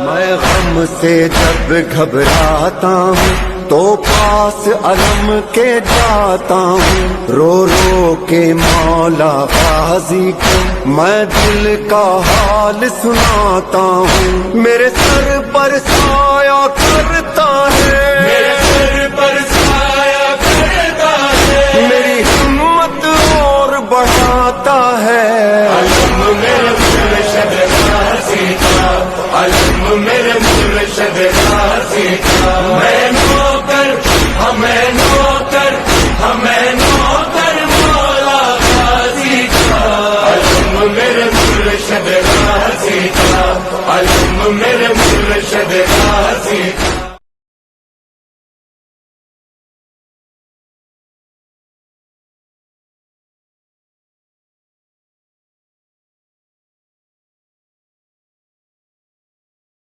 میں غم سے جب گھبراتا ہوں تو پاس علم کے جاتا ہوں، رو رو کے مولا غازی کو میں دل کا حال سناتا ہوں۔ میرے سر پر سایہ کرتا ہے، میرے سر پر سایہ کرتا ہے، میری ہمت اور بڑھاتا ہے۔ علم میرے مرشد غازی کا، علم میرے مرشد غازی کا، میں نوکر ہمیں نوکر ہمیں نوکر مولا غازی کا۔ علم میرے مرشد غازی کا، علم میرے مرشد غازی کا۔